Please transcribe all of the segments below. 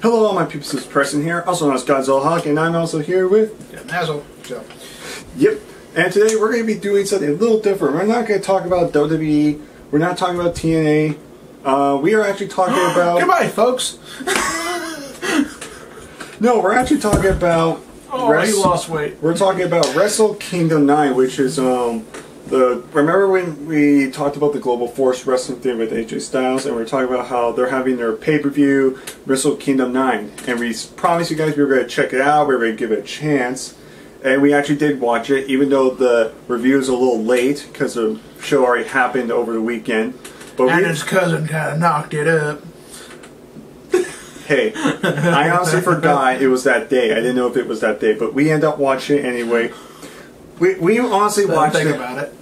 Hello all my peeps, this is Preston here, also known as Godzilla Hawk, and I'm also here with... Hazel. So. Yep, and today we're going to be doing something a little different. We're not going to talk about WWE, we're not talking about TNA, we are actually talking about... Goodbye, folks! No, we're actually talking about... He lost weight. We're talking about Wrestle Kingdom 9, which is, remember when we talked about the Global Force Wrestling thing with AJ Styles, and we were talking about how they're having their pay-per-view Wrestle Kingdom 9, and we promised you guys we were going to check it out, we were going to give it a chance, and we actually did watch it, even though the review is a little late, because the show already happened over the weekend. But and his cousin kind of knocked it up. Hey, I honestly forgot it was that day. I didn't know if it was that day, but we ended up watching it anyway. We honestly watched it. Think about it.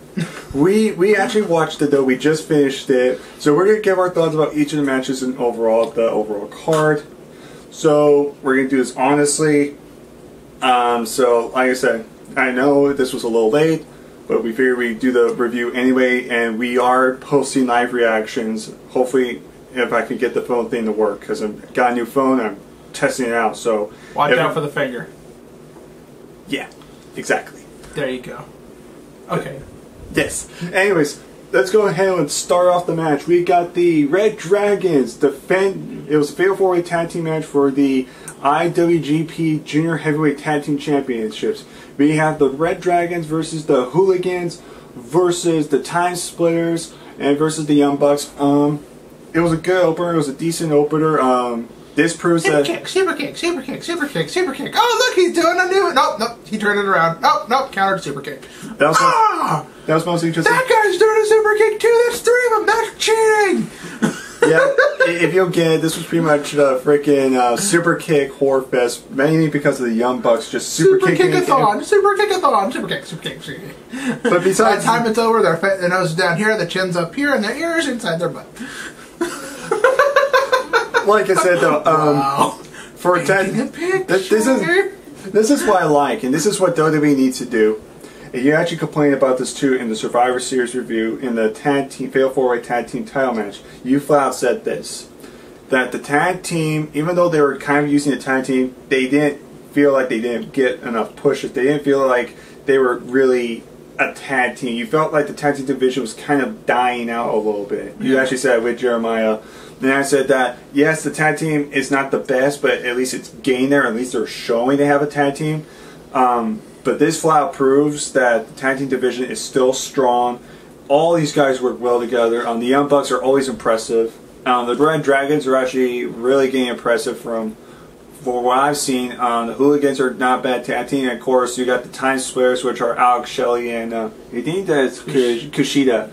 We actually watched it though. We just finished it, so we're gonna give our thoughts about each of the matches and the overall card. So we're gonna do this honestly. So like I said, I know this was a little late, but we figured we'd do the review anyway, and we are posting live reactions. Hopefully, if I can get the phone thing to work, because I've got a new phone, I'm testing it out. So watch out for the finger. Yeah, exactly. There you go. Okay. Yes. Anyways, let's go ahead and start off the match. We got the Red Dragons defend. It was a Fatal 4-Way Tag Team match for the IWGP Junior Heavyweight Tag Team Championships. We have the Red Dragons versus the Hooligans versus the Time Splitters and versus the Young Bucks. It was a good opener. It was a decent opener. This proves that... Super kick. Oh, look, he's doing a new... Nope, he turned it around. Nope, countered super kick. That was mostly just... That guy's doing a super kick too! There's three of them! That's cheating! Yeah, if you'll get it, this was pretty much a freaking super kick horror fest, mainly because of the Young Bucks just super kicking. Super kick. But besides... By the time it's over, their nose is down here, the chin's up here, and their ears inside their butt. Like I said though, wow. For this is what I like, and this is what WWE needs to do. And you actually complained about this too in the Survivor Series review in the tag team Fatal 4-Way Tag Team title match. You flat out said this, that the tag team, even though they were kind of using the tag team, they didn't feel like they didn't get enough pushes. They didn't feel like they were really a tag team. You felt like the tag team division was kind of dying out a little bit. You actually said with Jeremiah. And I said that, yes, the tag team is not the best, but at least it's getting there. At least they're showing they have a tag team. But this flat out proves that the tag team division is still strong. All these guys work well together. The Young Bucks are always impressive. The Red Dragons are actually really getting impressive for what I've seen. The Hooligans are not a bad tag team. And of course, you got the Time Splitters, which are Alex Shelley and I think that's Kushida.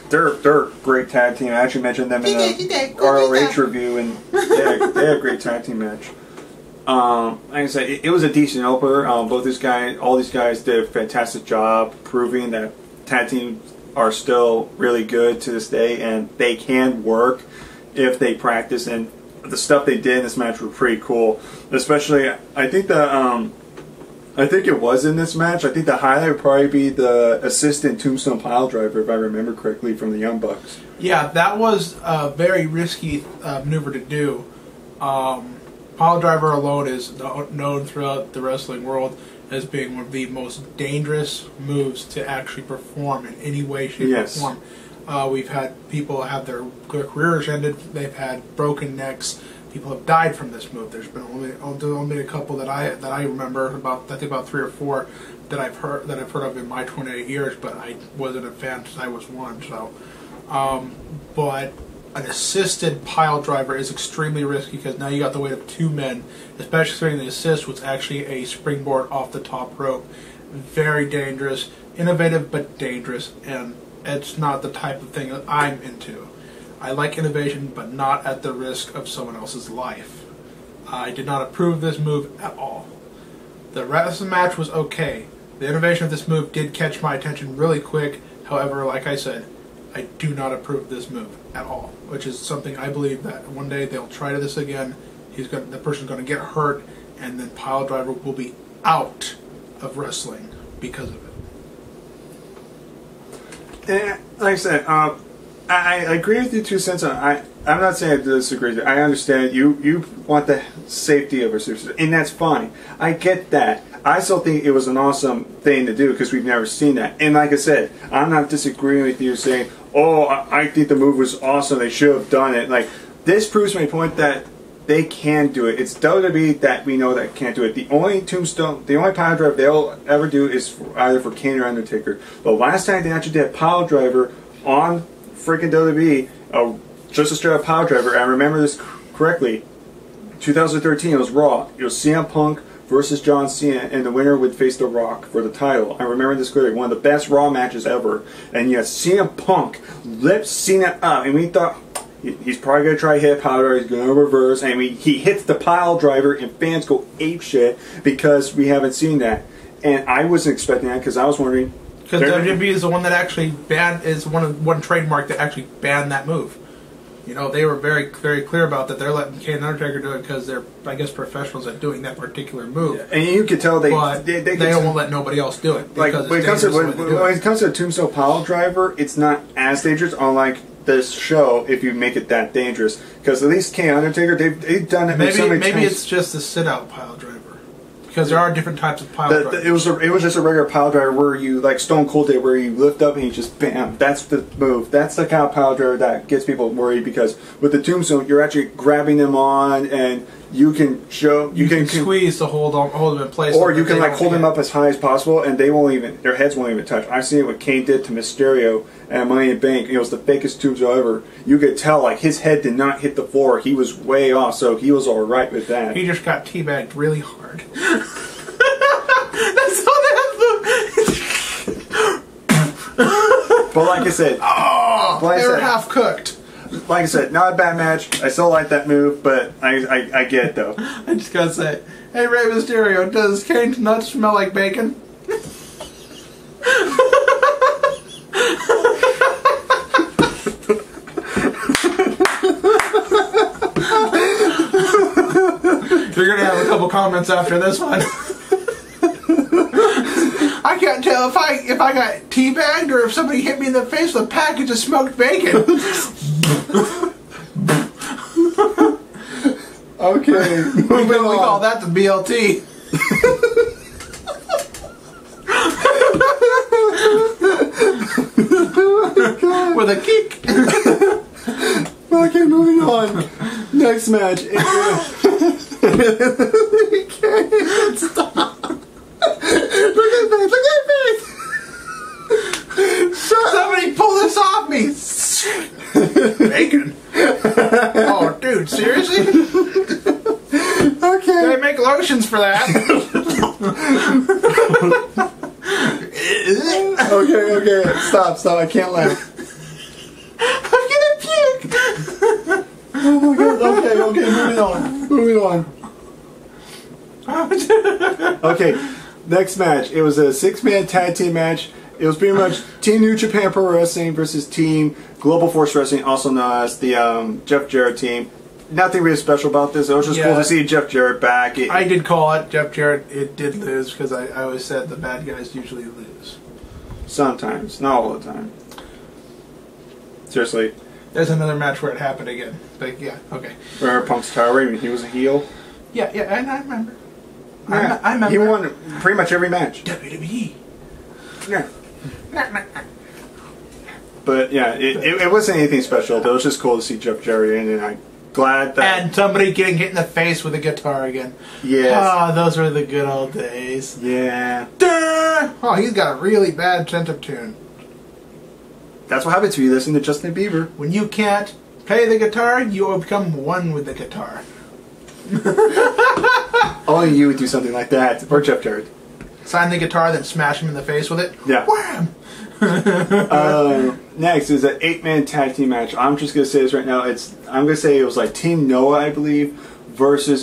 They're a great tag team. I actually mentioned them in the ROH review, and they had a great tag team match. Like I said, it was a decent opener. All these guys did a fantastic job proving that tag teams are still really good to this day, and they can work if they practice. And the stuff they did in this match were pretty cool. Especially, I think it was in this match. I think the highlight would probably be the assistant tombstone pile driver, if I remember correctly, from the Young Bucks. Yeah, that was a very risky maneuver to do. Pile driver alone is known throughout the wrestling world as being one of the most dangerous moves to actually perform in any way, shape, or form. We've had people have their careers ended. They've had broken necks. People have died from this move. There's been only a couple that I remember, I think about 3 or 4 that I've heard of in my 28 years. But I wasn't a fan since I was 1. So, but an assisted pile driver is extremely risky because now you got the weight of 2 men, especially when the assist was actually a springboard off the top rope. Very dangerous, innovative but dangerous, and it's not the type of thing that I'm into. I like innovation, but not at the risk of someone else's life. I did not approve this move at all. The rest of the match was okay. The innovation of this move did catch my attention really quick. However, like I said, I do not approve this move at all, which is something I believe that one day they'll try this again. The person's going to get hurt, and then pile driver will be out of wrestling because of it. And like I said, I agree with you 2 cents. I'm not saying I disagree. I understand you want the safety of our citizens, and that's fine. I get that. I still think it was an awesome thing to do because we've never seen that. And like I said, I'm not disagreeing with you saying, "Oh, I think the move was awesome. They should have done it." Like this proves my point that they can do it. It's WWE that we know that can't do it. The only tombstone, the only pile driver they'll ever do is either for Kane or Undertaker. The last time they actually did a pile driver on freaking WWE, just a straight up pile driver, I remember this correctly, 2013, it was Raw. It was CM Punk versus John Cena, and the winner would face The Rock for the title. I remember this clearly, one of the best Raw matches ever. And yet CM Punk lifts Cena up, and we thought, he's probably going to try to hit a pile driver, he's going to reverse, and he hits the pile driver, and fans go apeshit because we haven't seen that. And I wasn't expecting that because I was wondering... Because WWE is the one that actually banned, is one trademark that actually banned that move. You know, they were very, very clear about that. They're letting Kane and Undertaker do it because they're, I guess, professionals at doing that particular move. Yeah. And you could tell they won't let nobody else do it. Like when it comes to a tombstone pile driver, it's not as dangerous. Unlike this show, if you make it that dangerous, because at least Kane and Undertaker, they've done it. Maybe it's just a sit out pile driver. Because there are different types of pile drivers. It was just a regular pile driver where you, like Stone Cold did, where you lift up and you just bam. That's the move. That's the kind of pile driver that gets people worried, because with the tombstone, you're actually grabbing them on, and you can show you can squeeze to hold them in place, or you can like hold them up as high as possible, and their heads won't even touch. I've seen it what Kane did to Mysterio at Money in the Bank. It was the fakest tombstone ever. You could tell like his head did not hit the floor. He was way off, so he was all right with that. He just got teabagged really hard. That's all that. But like I said, they were half cooked. Like I said, not a bad match. I still like that move, but I get it though. I just gotta say, hey Rey Mysterio, does Kane's nuts smell like bacon? You're gonna have a couple comments after this one. I can't tell if I got teabagged or if somebody hit me in the face with a package of smoked bacon. Okay, we call that the BLT. With a kick. Okay, moving on. Next match. You can't stop. Look at me! Look at me! Somebody pull this off me! Bacon? Oh, dude, seriously? Okay. They make lotions for that. Okay. Stop. I can't laugh. I'm gonna puke! Oh my god. Okay, moving on. Okay, next match. It was a 6-man tag team match. It was pretty much Team New Japan Pro Wrestling versus Team Global Force Wrestling, also known as the Jeff Jarrett team. Nothing really special about this. It was just cool to see Jeff Jarrett back. I did call it. Jeff Jarrett, it did lose, because I always said the bad guys usually lose. Sometimes. Not all the time. Seriously. There's another match where it happened again. But yeah, okay. Remember Punk's Tower when he was a heel? Yeah, I remember. Yeah, I remember. He won pretty much every match. WWE. Yeah. But yeah, it wasn't anything special. It was just cool to see Jeff Jarrett in, and I'm glad that... And somebody getting hit in the face with a guitar again. Yes. Ah, those were the good old days. Yeah. Duh! Oh, he's got a really bad sense of tune. That's what happens when you listen to Justin Bieber. When you can't play the guitar, you will become one with the guitar. Only you would do something like that. Or Jeff Jarrett. Sign the guitar, then smash him in the face with it. Yeah. Wham! Next is an 8-man tag team match. I'm just gonna say this right now. I'm gonna say it was like Team Noah, I believe, versus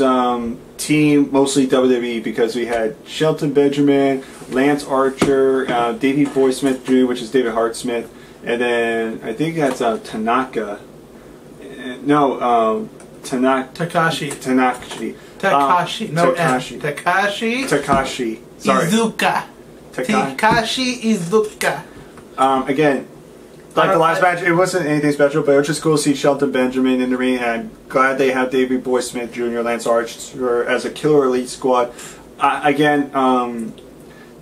Team mostly WWE, because we had Shelton Benjamin, Lance Archer, Davey Boy Smith Jr., which is David Hart Smith, and then I think that's Tanaka. Takashi. Sorry. Iizuka. Takashi Iizuka. Again, like the last match, it wasn't anything special, but it was just cool to see Shelton Benjamin in the ring, and I'm glad they have Davey Boy Smith Jr., Lance Archer as a killer elite squad. Again,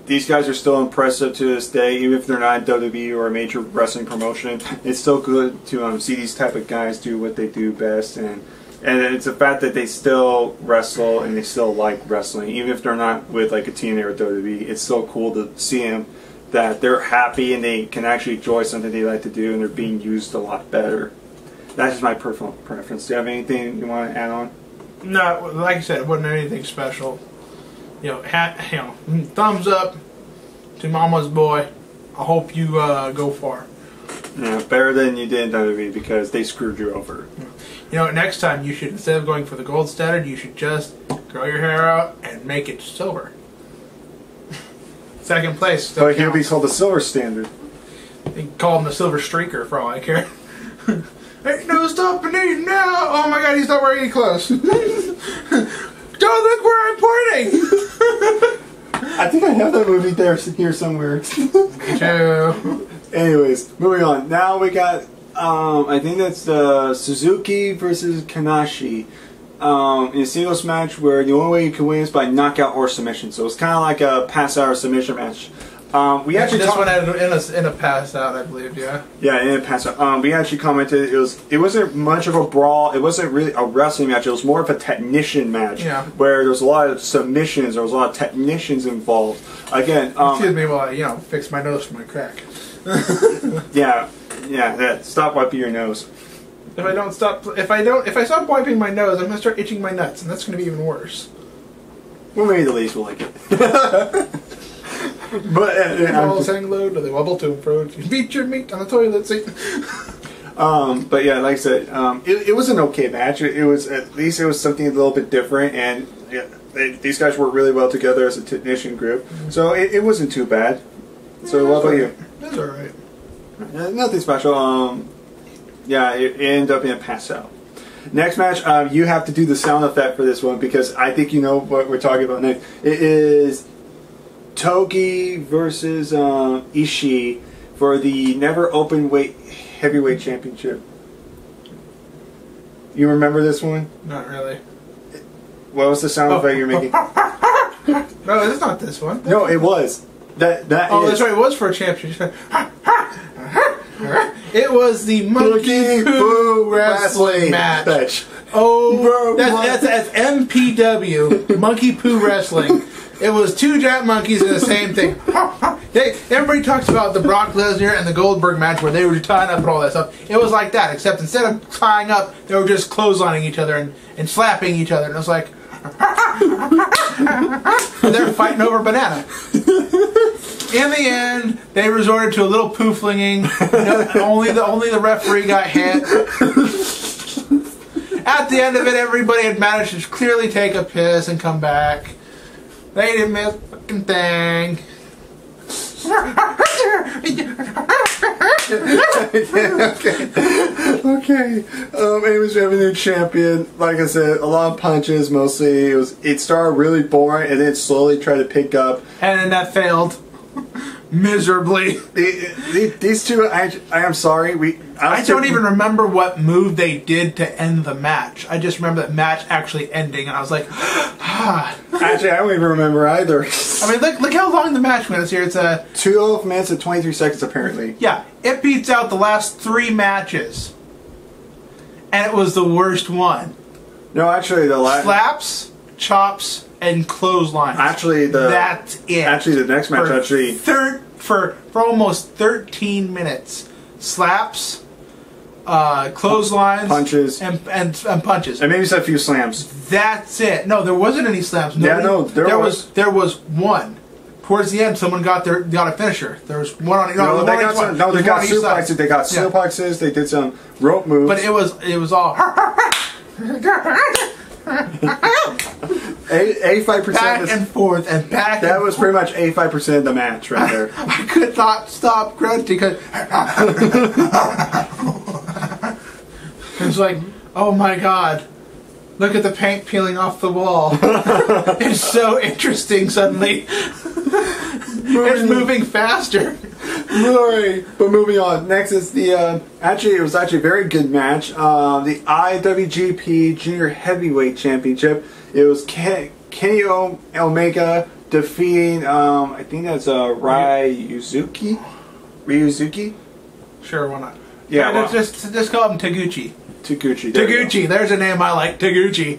these guys are still impressive to this day, even if they're not in WWE or a major wrestling promotion. It's still good to see these type of guys do what they do best, and it's the fact that they still wrestle and they still like wrestling, even if they're not with like a TNA or WWE. It's so cool to see them that they're happy and they can actually enjoy something they like to do, and they're being used a lot better. That's just my personal preference. Do you have anything you want to add on? No, like I said, it wasn't anything special. Thumbs up to Mama's Boy. I hope you go far. Yeah, better than you did in WWE because they screwed you over. Next time you should, instead of going for the gold standard, you should just grow your hair out and make it silver. Second place. So he'll be called the silver standard. You can call him the silver streaker for all I care. Ain't no stopping me now. Oh my God, he's not wearing any clothes. Don't look where I'm pointing. I think I have that movie here somewhere. Me too. Anyways, moving on. Now we got, I think that's Suzuki versus Kanashi in a singles match where the only way you can win is by knockout or submission. So it's kind of like a pass out or submission match. We actually this one had in a pass out, I believe. Yeah. Yeah, in a pass out. We actually commented it wasn't much of a brawl. It wasn't really a wrestling match. It was more of a technician match. Yeah. Where there was a lot of submissions. There was a lot of technicians involved. Again. Excuse me while I fix my nose for my crack. Yeah. Stop wiping your nose. If I stop wiping my nose, I'm gonna start itching my nuts, and that's gonna be even worse. Well, maybe the ladies will like it. But balls hang low, do they wobble to and fro? You beat your meat on the toilet seat. But yeah, like I said, it was an okay match. It was at least it was something a little bit different, and these guys worked really well together as a technician group. So it wasn't too bad. So what about you? That's all right. Nothing special. Yeah, it ended up in a pass out. Next match, you have to do the sound effect for this one because I think you know what we're talking about next. It is Togi versus Ishii for the never open weight heavyweight championship. You remember this one? Not really. What was the sound effect you're making? No, it's not this one. No, it was. That that's right. It was for a championship. It was the Monkey Poo Wrestling match. Oh, that's MPW, Monkey Poo Wrestling. It was two giant monkeys in the same thing. Everybody talks about the Brock Lesnar and the Goldberg match where they were tying up and all that stuff. It was like that, except instead of tying up, they were just clotheslining each other and slapping each other. And it was like... they were fighting over banana. In the end, they resorted to a little poo flinging. Only the referee got hit. At the end of it, everybody had managed to clearly take a piss and come back. They didn't miss a fucking thing. Okay. Anyways, we have a new champion. Like I said, a lot of punches mostly. It started really boring and then slowly tried to pick up. And then that failed. Miserably. These two, I am sorry. I don't even remember what move they did to end the match. I just remember that match actually ending, and I was like, ah. Actually, I don't even remember either. I mean, look how long the match went here. It's 12 minutes and 23 seconds, apparently. Yeah, it beats out the last 3 matches, and it was the worst one. No, actually, the last slaps, chops, and clotheslines. Actually, that's it. Actually, the next match for almost 13 minutes, slaps, clotheslines, punches, and punches, and maybe a few slams. That's it. No, there wasn't any slams. There was one. Towards the end, someone got a finisher. There was one on. They got suplexes. They got suplexes. They did some rope moves. But it was all. 85% back and forth and back. That was pretty much 85% of the match right there. I could not stop grunting because it's like, oh my god, look at the paint peeling off the wall. It's so interesting suddenly. It's moving faster. Alright, but moving on. Next is the it was actually a very good match. The IWGP Junior Heavyweight Championship. It was Kenny Omega defeating I think that's Ryuzuki. Sure, why not? Yeah, well, just call him Taguchi. Taguchi. There's a name I like. Taguchi.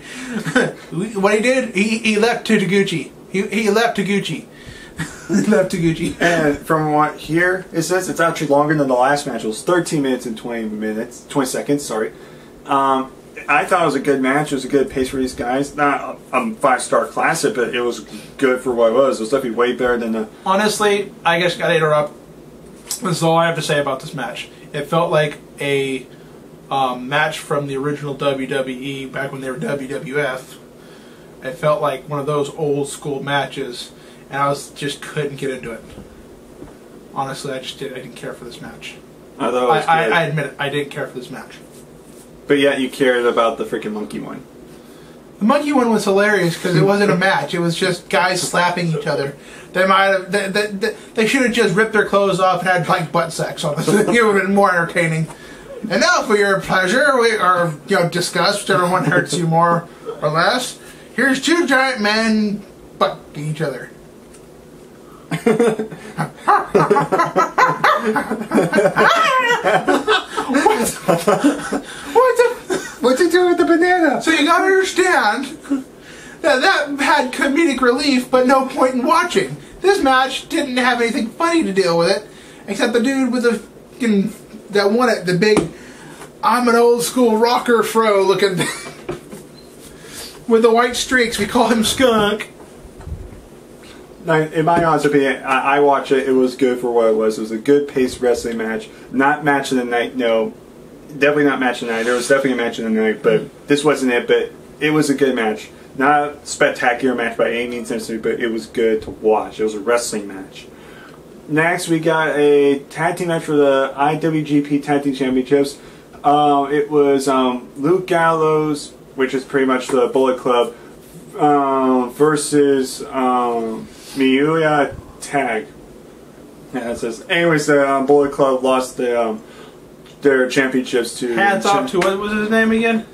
What he did, he left to Taguchi. He left Taguchi. Left Taguchi. And from what here it says, it's actually longer than the last match. It was 13 minutes and 20 seconds. Sorry. I thought it was a good match. It was a good pace for these guys. Not a 5-star classic, but it was good for what it was. It was definitely way better than the. Honestly, I guess I gotta interrupt. This is all I have to say about this match. It felt like a match from the original WWE back when they were WWF. It felt like one of those old school matches, and I just couldn't get into it. Honestly, I didn't care for this match. I admit it. I didn't care for this match. But yet you cared about the freaking monkey one. The monkey one was hilarious because it wasn't a match. It was just guys slapping each other. They might have. They should have just ripped their clothes off and had like butt sex on it. It would have been more entertaining. And now, for your pleasure, or disgust, whichever one hurts you more or less. Here's two giant men fucking each other. What's he doing with the banana? So you gotta understand that had comedic relief, but no point in watching. This match didn't have anything funny to deal with it, except the dude with that won it, the big, I'm an old school rocker fro looking with the white streaks. We call him Skunk. In my honest opinion, I watched it. It was good for what it was. It was a good paced wrestling match. Not match of the night, no. Definitely not match of the night. There was definitely a match of the night, but this wasn't it. But it was a good match. Not a spectacular match by any means necessary, but it was good to watch. It was a wrestling match. Next, we got a tag team match for the IWGP Tag Team Championships. It was Luke Gallows, which is pretty much the Bullet Club, versus Miuya Tag. Yeah, it says. Anyways, the Bullet Club lost their championships to. Hats off to what was his name again?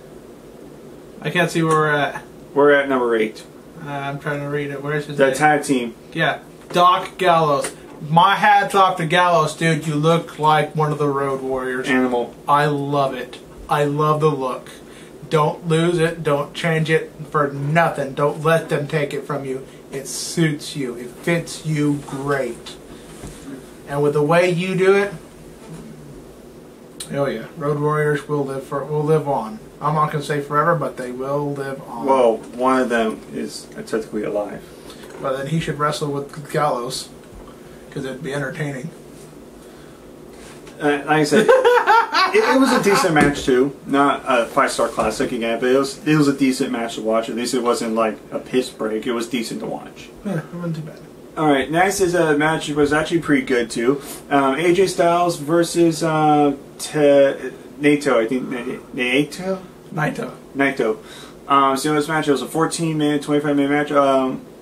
I can't see where we're at. We're at number 8. I'm trying to read it. Where's his name? The tag team. Yeah, Doc Gallows. My hat's off to Gallows, dude. You look like one of the Road Warriors. Animal. I love it. I love the look. Don't lose it. Don't change it for nothing. Don't let them take it from you. It suits you. It fits you great. And with the way you do it, oh yeah, Road Warriors will live on. I'm not gonna say forever, but they will live on. Well, one of them is technically alive. Well, then he should wrestle with Gallows, because it'd be entertaining. Like I said, it was a decent match too. Not a 5-star classic again, but it was a decent match to watch. At least it wasn't like a piss break. It was decent to watch. Yeah, it wasn't too bad. Alright, next is a match that was actually pretty good too. AJ Styles versus Naito, I think. Naito. So this match, it was a 14-minute, 25-minute match.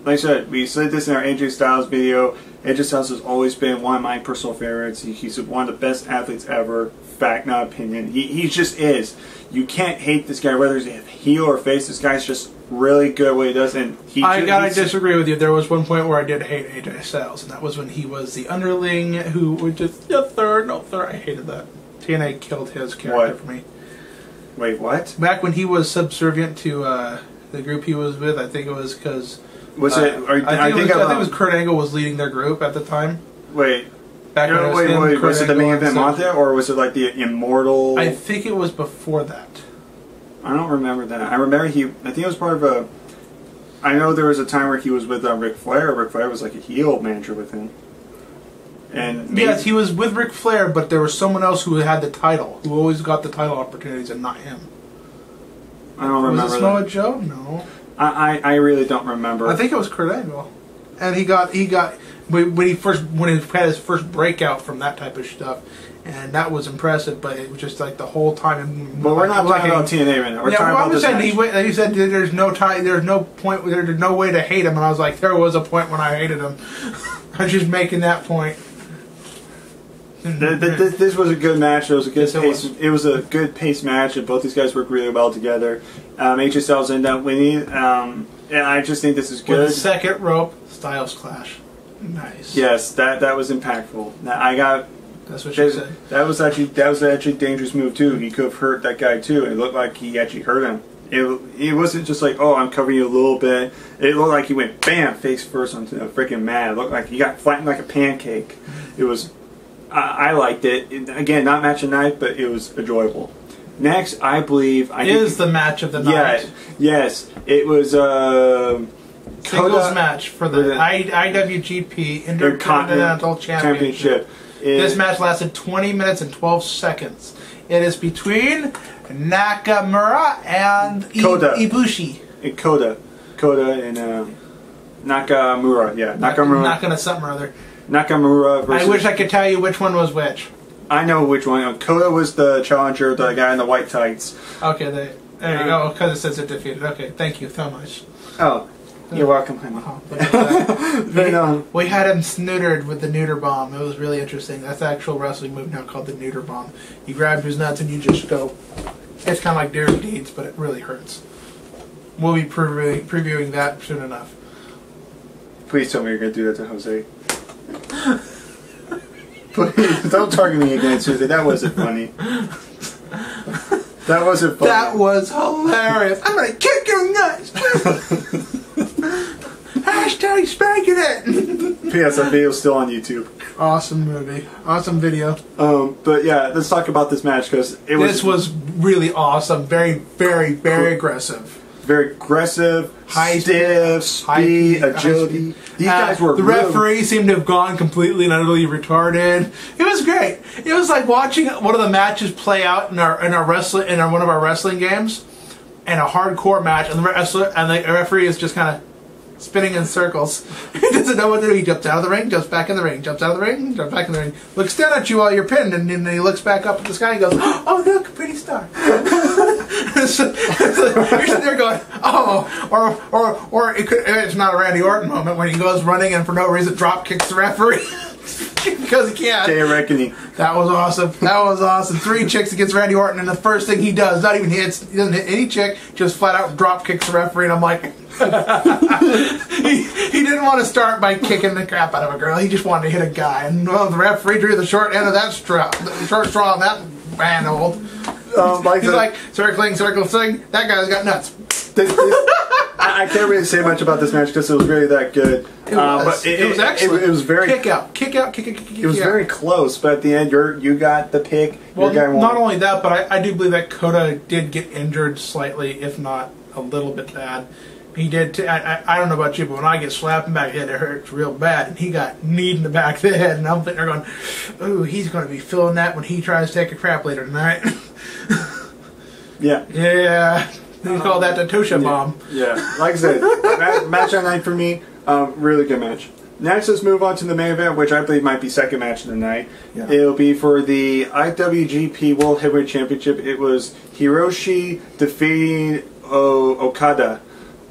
Like I said, we said this in our AJ Styles video. AJ Styles has always been one of my personal favorites. He's one of the best athletes ever. Fact, not opinion. He just is. You can't hate this guy, whether he's a heel or face. This guy's just really good at what he does. And I gotta disagree with you. There was one point where I did hate AJ Styles, and that was when he was the underling who would just, no third. I hated that. TNA killed his character for me. Wait, what? Back when he was subservient to the group he was with, I think it was because... Was it? I think it was Kurt Angle was leading their group at the time. Wait. Back when was it the main event Monte, or was it like the Immortal? I think it was before that. I don't remember that. I remember I think it was part of a... I know there was a time where he was with Ric Flair. Ric Flair was like a heel manager with him. And yes, he was with Ric Flair, but there was someone else who had the title, who always got the title opportunities, and not him. I don't remember. Was it Samoa Joe? No. I really don't remember. I think it was Kurt Angle, and he when he had his first breakout from that type of stuff, and that was impressive. But it was just like the whole time. But we're not talking about TNA right now. We're talking about this match. He said there's no time, there's no point, there's no way to hate him, and I was like, there was a point when I hated him. I was just making that point. This was a good match. It was a good pace. It was a good pace match, and both these guys worked really well together. AJ Styles ended up winning. And I just think this is good. With the second rope Styles clash. Nice. Yes, that was impactful. That's what she said. That was actually a dangerous move too. He could have hurt that guy too. It looked like he actually hurt him. It wasn't just like, oh, I'm covering you a little bit. It looked like he went bam face first onto a freaking mat. It looked like he got flattened like a pancake. It was. I liked it. Again, not match of the night, but it was enjoyable. Next, I believe is the match of the night. Yes, it was singles match for the IWGP Intercontinental Championship. This match lasted 20 minutes and 12 seconds. It is between Nakamura and Ibushi. And Kota and Nakamura. Yeah, Nakamura. Nakana something or other. Nakamura versus... I wish I could tell you which one was which. I know which one. Kota was the challenger, the guy in the white tights. Okay, there you go, because it says it defeated. Okay, thank you so much. Oh, you're welcome, honey. We had him snootered with the neuter bomb. It was really interesting. That's the actual wrestling move now called the neuter bomb. You grab his nuts and you just go. It's kind of like Dirty Deeds, but it really hurts. We'll be previewing that soon enough. Please tell me you're going to do that to Jose. Please, don't target me again, Susie. That wasn't funny. That wasn't funny. That was hilarious. I'm going to kick your nuts. Hashtag spanking it. P.S. That video's still on YouTube. Awesome movie. Awesome video. But yeah, let's talk about this match because this was really awesome. Very, very, very aggressive. Very aggressive, stiff, speed, agility. These guys were. The referee seemed to have gone completely and utterly retarded. It was great. It was like watching one of the matches play out in one of our wrestling games, and a hardcore match, and the referee is just kind of spinning in circles. He doesn't know what to do. He jumps out of the ring, jumps back in the ring, jumps out of the ring, jumps back in the ring, looks down at you while you're pinned, and then he looks back up at the sky and goes, "Oh look, pretty star." You're sitting there going, "Oh," or it's not a Randy Orton moment when he goes running and for no reason drop kicks the referee. Because he can't. Day of Reckoning. That was awesome. That was awesome. 3 chicks against Randy Orton, and the first thing he does, not even hits, he doesn't hit any chick, just flat out drop kicks the referee, and I'm like, he didn't want to start by kicking the crap out of a girl. He just wanted to hit a guy, and well, the referee drew the short end of that straw, the short straw on that handhold. He's like, circling, that guy's got nuts. I can't really say much about this match because it was really that good. It was excellent. It was very kick out. It was very close, but at the end, you got the pick. Well, not only that, but I do believe that Kota did get injured slightly, if not a little bit bad. He did. I don't know about you, but when I get slapped in the back of the head, it hurts real bad. And he got kneed in the back of the head, and I'm sitting there going, "Ooh, he's going to be feeling that when he tries to take a crap later tonight." Yeah. Yeah. They call that the Tosha bomb. Yeah. Like I said, match of the night for me. Really good match. Next, let's move on to the main event, which I believe might be second match of the night. Yeah. It'll be for the IWGP World Heavyweight Championship. It was Hiroshi defeating Okada.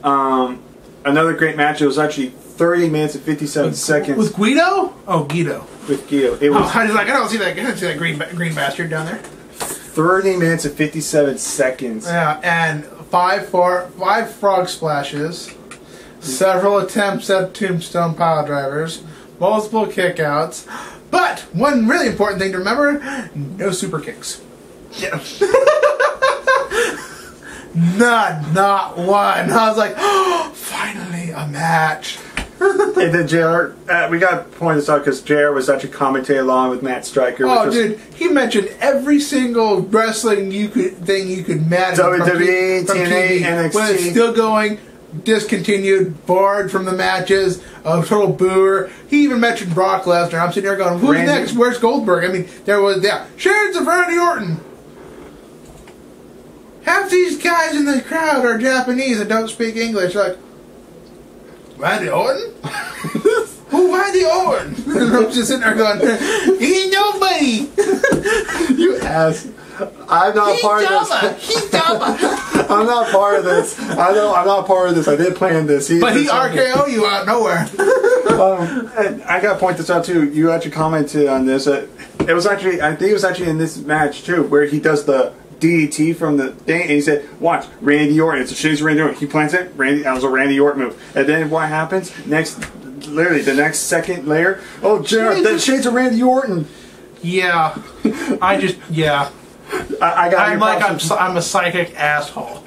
Another great match. It was actually 30 minutes and 57 seconds. With Guido? Oh, Guido. With Guido. It was. I don't see that green bastard down there. 30 minutes and 57 seconds. Yeah, and five frog splashes, several attempts at tombstone pile drivers, multiple kickouts, but one really important thing to remember: no super kicks. Yeah. None, not one. I was like, oh, finally a match. And then JR, we got to point this out because JR was actually commentating along with Matt Stryker. Oh, dude, he mentioned every single wrestling thing you could imagine. WWE, TNA, NXT. When it's still going, discontinued, barred from the matches, a total booer. He even mentioned Brock Lesnar. I'm sitting there going, who's next? Where's Goldberg? I mean, there was, shades of Randy Orton. Half these guys in the crowd are Japanese and don't speak English. Like, Randy Orton? Who Randy Orton? And I'm just sitting there going, he ain't nobody. You ass. I'm not part of this. He's dumb. I'm not part of this. I'm not part of this. I did plan this. But he RKO you out of nowhere. And I got to point this out too. You actually commented on this. It was actually, I think it was actually in this match too, where he does the DDT from the thing, and he said, "Watch, Randy Orton." It's a shades of Randy Orton. He plants it. That was a Randy Orton move. And then what happens next? Literally, the next second layer. Oh, Jared, that shades of Randy Orton. Yeah, yeah. I'm a psychic asshole.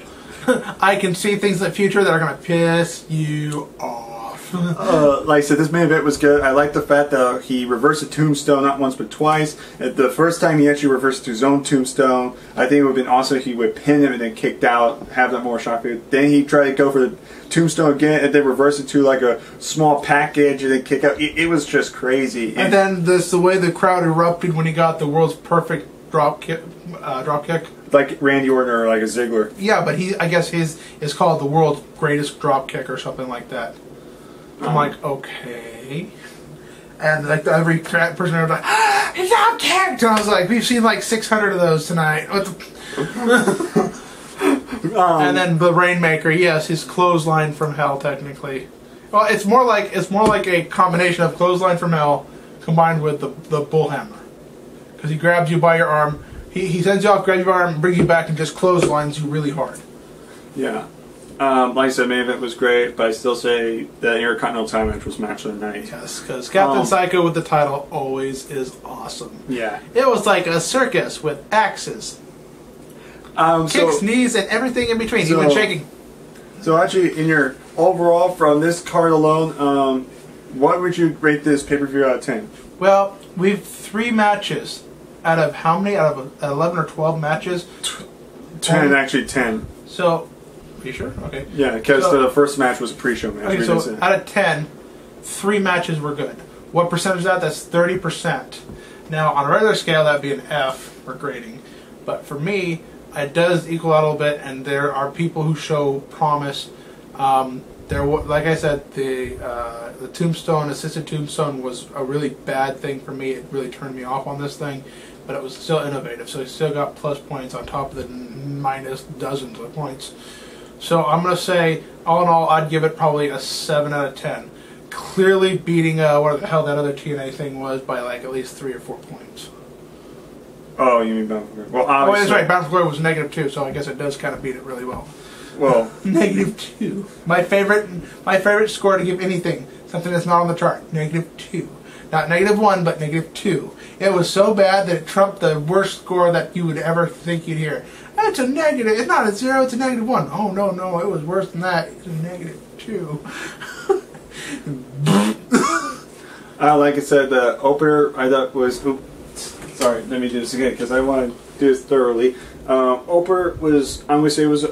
I can see things in the future that are gonna piss you off. Like I said, this main event was good. I like the fact that he reversed a tombstone not once but twice. The first time he actually reversed to his own tombstone, I think it would have been awesome if he would pin him and then kicked out, have that more shock value. Then he tried to go for the tombstone again and then reverse it to like a small package and then kick out. It was just crazy. And then the way the crowd erupted when he got the world's perfect drop kick. Like Randy Orton or like a Ziggler. Yeah, but I guess his is called the world's greatest drop kick or something like that. I'm like, okay. And like every person was like, he's out kicked! And I was like, we've seen like 600 of those tonight. What the and then the Rainmaker, yes, his clothesline from hell, technically. Well, it's more like a combination of clothesline from hell combined with the bullhammer. Because he grabs you by your arm, he sends you off, grabs your arm, brings you back, and just clotheslines you really hard. Yeah. Like I said, main event was great, but I still say the Intercontinental title match was match of the night. Yes, because Captain Psycho with the title always is awesome. Yeah. It was like a circus with axes. Kicks, knees, and everything in between, even shaking. So actually, in your overall, from this card alone, what would you rate this pay-per-view out of 10? Well, we've 3 matches. Out of how many? Out of 11 or 12 matches? 10, actually 10. So... Are you sure? Okay. Yeah, because the first match was a pre-show match. Okay, so out of 10, 3 matches were good. What percentage is that? That's 30%. Now, on a regular scale, that would be an F for grading. But for me, it does equal out a little bit, and there are people who show promise. Like I said, the tombstone, assisted tombstone, was a really bad thing for me. It really turned me off on this thing. But it was still innovative, so it still got plus points on top of the minus dozens of points. So I'm going to say, all in all, I'd give it probably a 7 out of 10. Clearly beating what the hell that other TNA thing was by like at least 3 or 4 points. Oh, you mean Bound for Glory? Well, obviously. Oh, that's right. Bound for Glory was -2, so I guess it does kind of beat it really well. Well, -2. My favorite score to give anything, something that's not on the chart. -2. Not -1, but -2. It was so bad that it trumped the worst score that you would ever think you'd hear. It's a negative. It's not a 0. It's a -1. Oh no, it was worse than that. It's a -2. Like I said, the opener I thought was. Oops, sorry, let me do this again because I want to do this thoroughly. Opener was, I'm gonna say was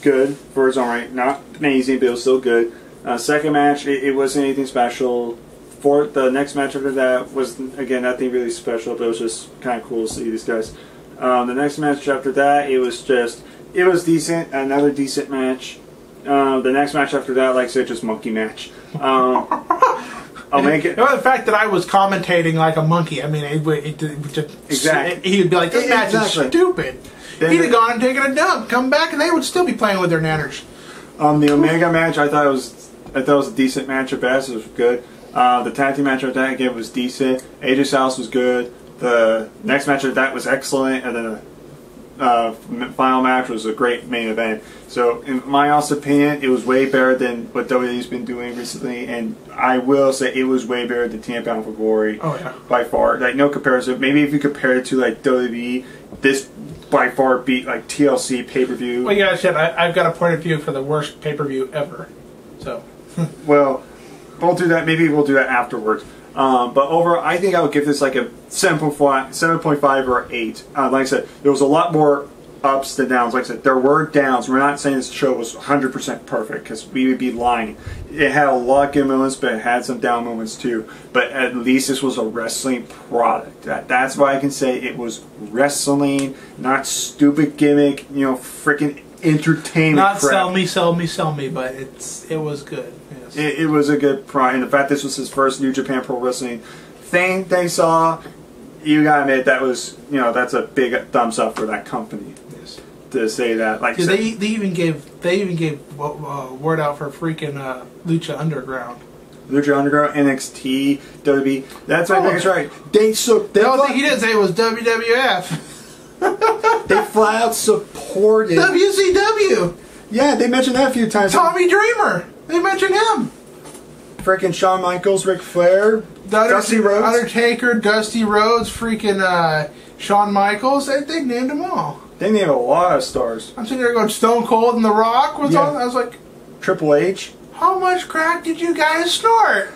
good for its own right. Not amazing, but it was still good. Second match, it wasn't anything special. The next match after that was, again, nothing really special, but it was just kind of cool to see these guys. The next match after that, it was decent, another decent match. The next match after that, like I said, just monkey match. I'll make it. The fact that I was commentating like a monkey, I mean, it just... Exactly. He would be like, this match is stupid. Then He'd have gone and taken a dump, come back, and they would still be playing with their nanners. The Omega match, I thought it was a decent match at best. It was good. The tag team match after that, again, was decent. AJ Styles was good. The next match after that was excellent. And then the final match was a great main event. So, in my honest opinion, it was way better than what WWE's been doing recently. And I will say it was way better than TNA Bound for Glory. Oh, yeah. By far. Like, no comparison. Maybe if you compare it to, like, WWE, this by far beat, like, TLC pay-per-view. Well, yeah, I said I've got a point of view for the worst pay-per-view ever. So... Well... We'll do that. Maybe we'll do that afterwards. But overall, I think I would give this like a 7.5 or 8. Like I said, there was a lot more ups than downs. Like I said, there were downs. We're not saying this show was 100% perfect because we would be lying. It had a lot of good moments, but it had some down moments too. But at least this was a wrestling product. That's why I can say it was wrestling, not stupid gimmick, freaking entertainment. Not crap. sell me, but it was good. Yes. It was a good prime. And the fact this was his first New Japan Pro Wrestling thing they saw, you gotta admit that was, that's a big thumbs up for that company. Yes. To say that, like they even gave word out for freaking Lucha Underground. Lucha Underground, NXT, WWE. That's my biggest right. They the only thing he didn't say was WWF. They flat out supported WCW. Yeah, they mentioned that a few times. Tommy Dreamer. They mentioned him. Freaking Shawn Michaels, Ric Flair, Dusty Rhodes, Undertaker, Dusty Rhodes, freaking Shawn Michaels. They named them all. They named a lot of stars. I'm sitting there going, Stone Cold and The Rock was on. I was like, Triple H. How much crack did you guys snort?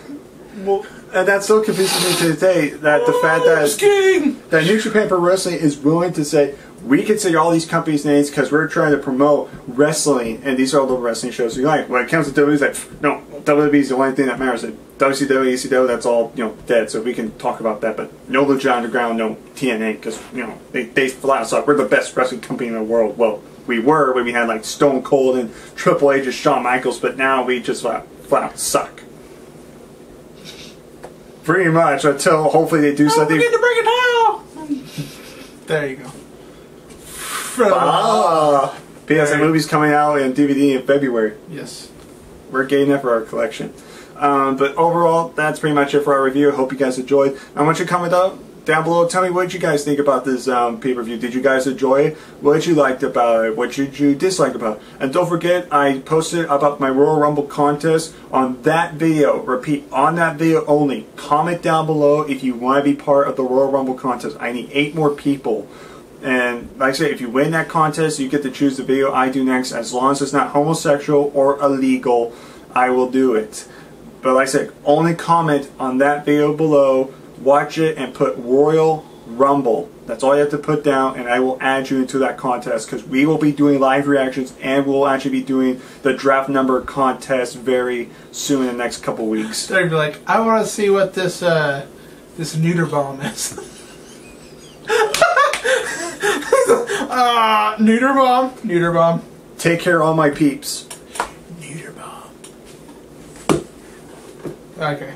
Well, and that still confuses me to today. That the fact that New Japan Pro Wrestling is willing to say we can say all these companies' names because we're trying to promote wrestling, and these are all the wrestling shows we like. When it comes to WWE, it's like, no, WWE is the only thing that matters. WCW, ECW, that's all dead. So we can talk about that, but no Lucha Underground, no TNA, because they flat out suck. We're the best wrestling company in the world. Well, we were when we had like Stone Cold and Triple H and Shawn Michaels, but now we just flat out suck. Pretty much until hopefully they do something. Don't forget to bring a towel. There you go. P.S. The movie's coming out in DVD in February. Yes. We're getting that for our collection. But overall, that's pretty much it for our review. I hope you guys enjoyed. I want you to comment down below. Tell me what did you guys think about this pay-per-view. Did you guys enjoy it? What did you like about it? What did you dislike about it? And don't forget, I posted about my Royal Rumble contest on that video. Repeat, on that video only. Comment down below if you want to be part of the Royal Rumble contest. I need 8 more people. And like I say, if you win that contest, you get to choose the video I do next. As long as it's not homosexual or illegal, I will do it. But like I said, only comment on that video below, watch it, and put Royal Rumble. That's all you have to put down, and I will add you into that contest because we will be doing live reactions, and we'll actually be doing the draft number contest very soon in the next couple weeks. They'd be like, I want to see what this this neuter bomb is. Neuter bomb. Neuter bomb. Take care, all my peeps. Neuter bomb. Okay.